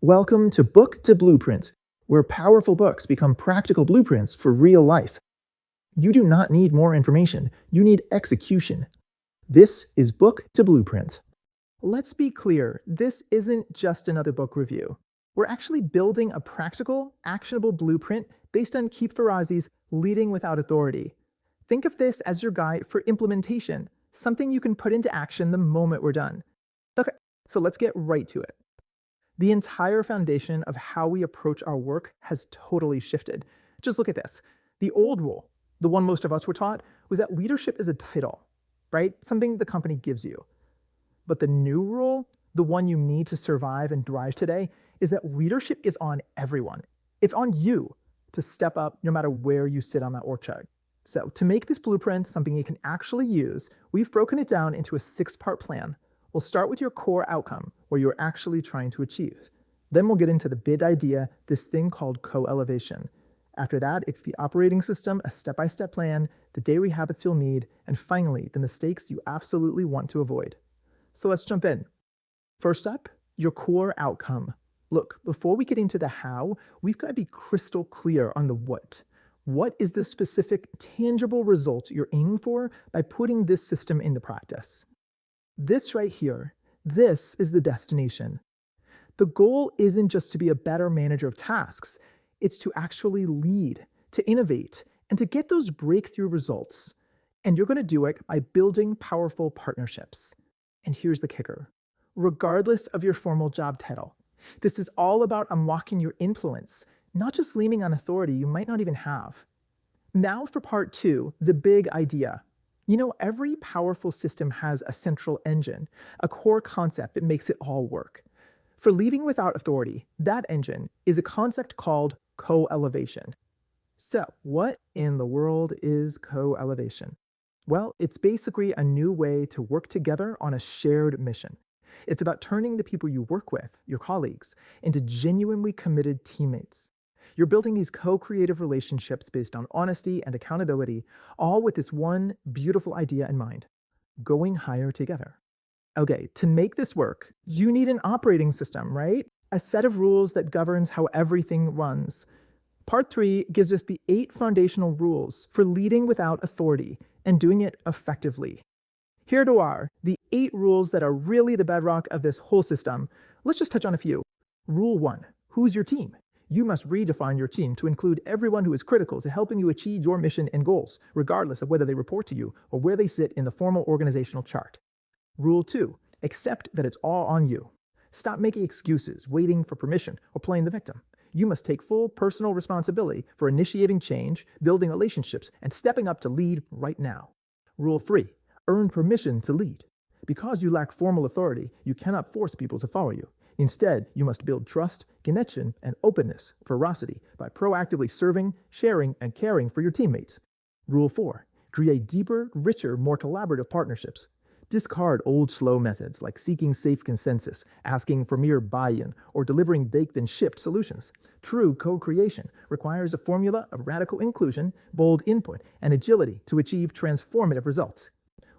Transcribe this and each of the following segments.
Welcome to Book to Blueprint, where powerful books become practical blueprints for real life. You do not need more information, you need execution. This is Book to Blueprint. Let's be clear, this isn't just another book review. We're actually building a practical, actionable blueprint based on Keith Ferrazzi's Leading Without Authority. Think of this as your guide for implementation, something you can put into action the moment we're done. Okay, so let's get right to it. The entire foundation of how we approach our work has totally shifted. Just look at this. The old rule, the one most of us were taught, was that leadership is a title, right? Something the company gives you. But the new rule, the one you need to survive and thrive today, is that leadership is on everyone. It's on you to step up no matter where you sit on that org chart. So to make this blueprint something you can actually use, we've broken it down into a 6-part plan. We'll start with your core outcome, where you're actually trying to achieve. Then we'll get into the big idea, this thing called co-elevation. After that, it's the operating system, a step-by-step plan, the daily habits you'll need, and finally, the mistakes you absolutely want to avoid. So let's jump in. First up, your core outcome. Look, before we get into the how, we've got to be crystal clear on the what. What is the specific, tangible result you're aiming for by putting this system into practice? This right here, this is the destination. The goal isn't just to be a better manager of tasks, it's to actually lead, to innovate, and to get those breakthrough results. And you're going to do it by building powerful partnerships. And here's the kicker. Regardless of your formal job title, this is all about unlocking your influence, not just leaning on authority you might not even have. Now for part 2, the big idea. You know, every powerful system has a central engine, a core concept that makes it all work. For leading without authority, that engine is a concept called co-elevation. So, what in the world is co-elevation? Well, it's basically a new way to work together on a shared mission. It's about turning the people you work with, your colleagues, into genuinely committed teammates. You're building these co-creative relationships based on honesty and accountability, all with this one beautiful idea in mind: going higher together. Okay, to make this work, you need an operating system, right? A set of rules that governs how everything runs. Part 3 gives us the 8 foundational rules for leading without authority and doing it effectively. Here are the 8 rules that are really the bedrock of this whole system. Let's just touch on a few. Rule 1, who's your team? You must redefine your team to include everyone who is critical to helping you achieve your mission and goals, regardless of whether they report to you or where they sit in the formal organizational chart. Rule 2, accept that it's all on you. Stop making excuses, waiting for permission, or playing the victim. You must take full personal responsibility for initiating change, building relationships, and stepping up to lead right now. Rule 3, earn permission to lead. Because you lack formal authority, you cannot force people to follow you. Instead, you must build trust, connection, and openness, ferocity, by proactively serving, sharing, and caring for your teammates. Rule 4, create deeper, richer, more collaborative partnerships. Discard old slow methods like seeking safe consensus, asking for mere buy-in, or delivering baked and shipped solutions. True co-creation requires a formula of radical inclusion, bold input, and agility to achieve transformative results.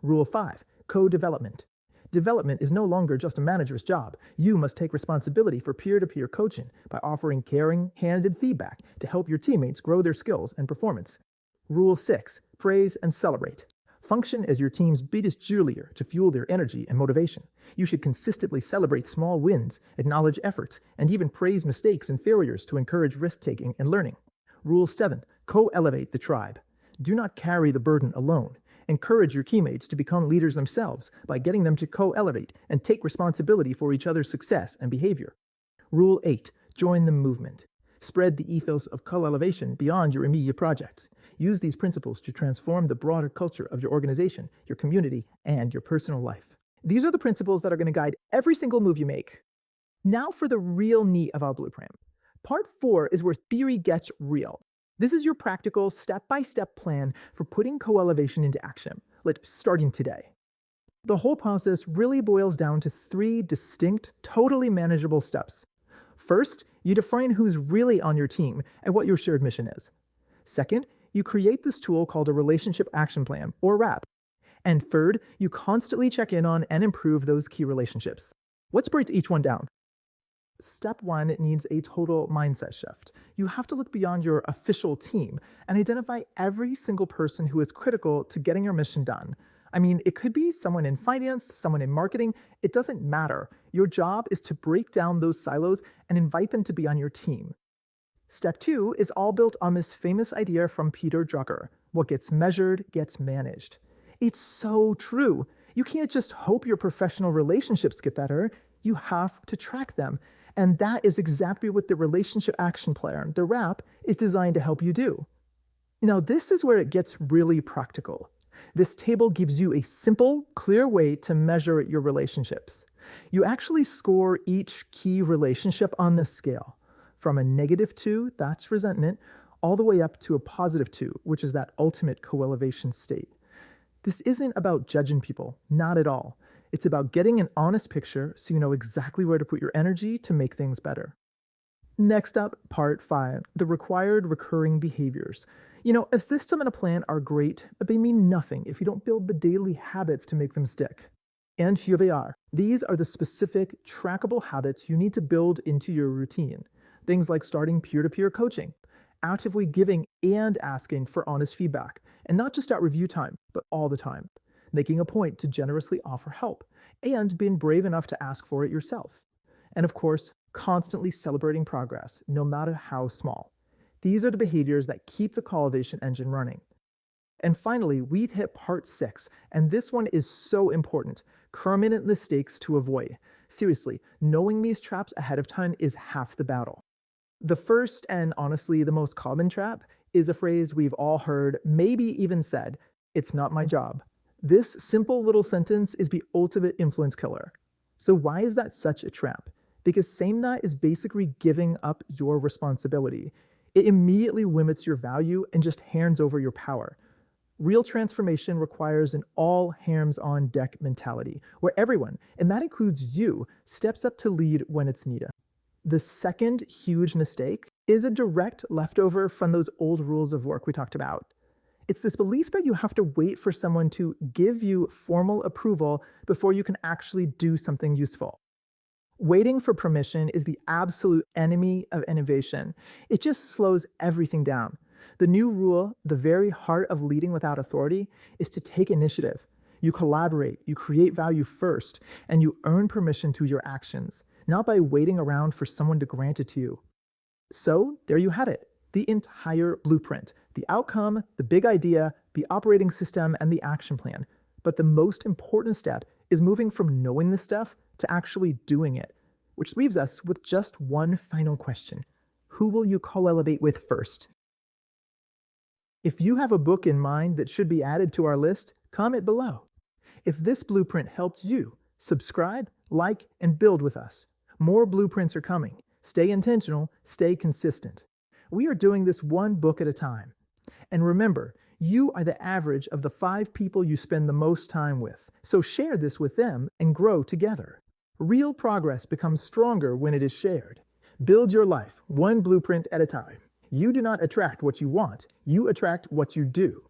Rule 5, co-development. Development is no longer just a manager's job. You must take responsibility for peer-to-peer coaching by offering caring, handed feedback to help your teammates grow their skills and performance. Rule 6, praise and celebrate. Function as your team's biggest cheerleader to fuel their energy and motivation. You should consistently celebrate small wins, acknowledge efforts, and even praise mistakes and failures to encourage risk-taking and learning. Rule 7, co-elevate the tribe. Do not carry the burden alone. Encourage your teammates to become leaders themselves by getting them to co-elevate and take responsibility for each other's success and behavior. Rule 8, join the movement. Spread the ethos of co-elevation beyond your immediate projects. Use these principles to transform the broader culture of your organization, your community, and your personal life. These are the principles that are going to guide every single move you make. Now for the real meat of our blueprint. Part 4 is where theory gets real. This is your practical, step-by-step plan for putting co-elevation into action, like starting today. The whole process really boils down to 3 distinct, totally manageable steps. First, you define who's really on your team and what your shared mission is. Second, you create this tool called a Relationship Action Plan, or RAP. And third, you constantly check in on and improve those key relationships. Let's break each one down. Step 1 needs a total mindset shift. You have to look beyond your official team and identify every single person who is critical to getting your mission done. I mean, it could be someone in finance, someone in marketing, it doesn't matter. Your job is to break down those silos and invite them to be on your team. Step 2 is all built on this famous idea from Peter Drucker: what gets measured gets managed. It's so true. You can't just hope your professional relationships get better, you have to track them. And that is exactly what the Relationship Action Plan, the RAP, is designed to help you do. Now, this is where it gets really practical. This table gives you a simple, clear way to measure your relationships. You actually score each key relationship on this scale, from a -2, that's resentment, all the way up to a +2, which is that ultimate co-elevation state. This isn't about judging people, not at all. It's about getting an honest picture so you know exactly where to put your energy to make things better. Next up, part 5, the required recurring behaviors. A system and a plan are great, but they mean nothing if you don't build the daily habits to make them stick. And here they are. These are the specific, trackable habits you need to build into your routine. Things like starting peer-to-peer coaching, actively giving and asking for honest feedback, and not just at review time, but all the time. Making a point to generously offer help, and being brave enough to ask for it yourself. And of course, constantly celebrating progress, no matter how small. These are the behaviors that keep the cultivation engine running. And finally, we've hit part 6, and this one is so important: permanent mistakes to avoid. Seriously, knowing these traps ahead of time is half the battle. The first, and honestly the most common trap, is a phrase we've all heard, maybe even said: "It's not my job." This simple little sentence is the ultimate influence killer. So why is that such a trap? Because saying that is basically giving up your responsibility. It immediately limits your value and just hands over your power. Real transformation requires an all hands on deck mentality, where everyone, and that includes you, steps up to lead when it's needed. The second huge mistake is a direct leftover from those old rules of work we talked about. It's this belief that you have to wait for someone to give you formal approval before you can actually do something useful. Waiting for permission is the absolute enemy of innovation. It just slows everything down. The new rule, the very heart of leading without authority, is to take initiative. You collaborate, you create value first, and you earn permission through your actions, not by waiting around for someone to grant it to you. So, there you had it. The entire blueprint, the outcome, the big idea, the operating system, and the action plan. But the most important step is moving from knowing this stuff to actually doing it, which leaves us with just one final question. Who will you co-elevate with first? If you have a book in mind that should be added to our list, comment below. If this blueprint helped you, subscribe, like, and build with us. More blueprints are coming. Stay intentional, stay consistent. We are doing this one book at a time. And remember, you are the average of the 5 people you spend the most time with. So share this with them and grow together. Real progress becomes stronger when it is shared. Build your life one blueprint at a time. You do not attract what you want, you attract what you do.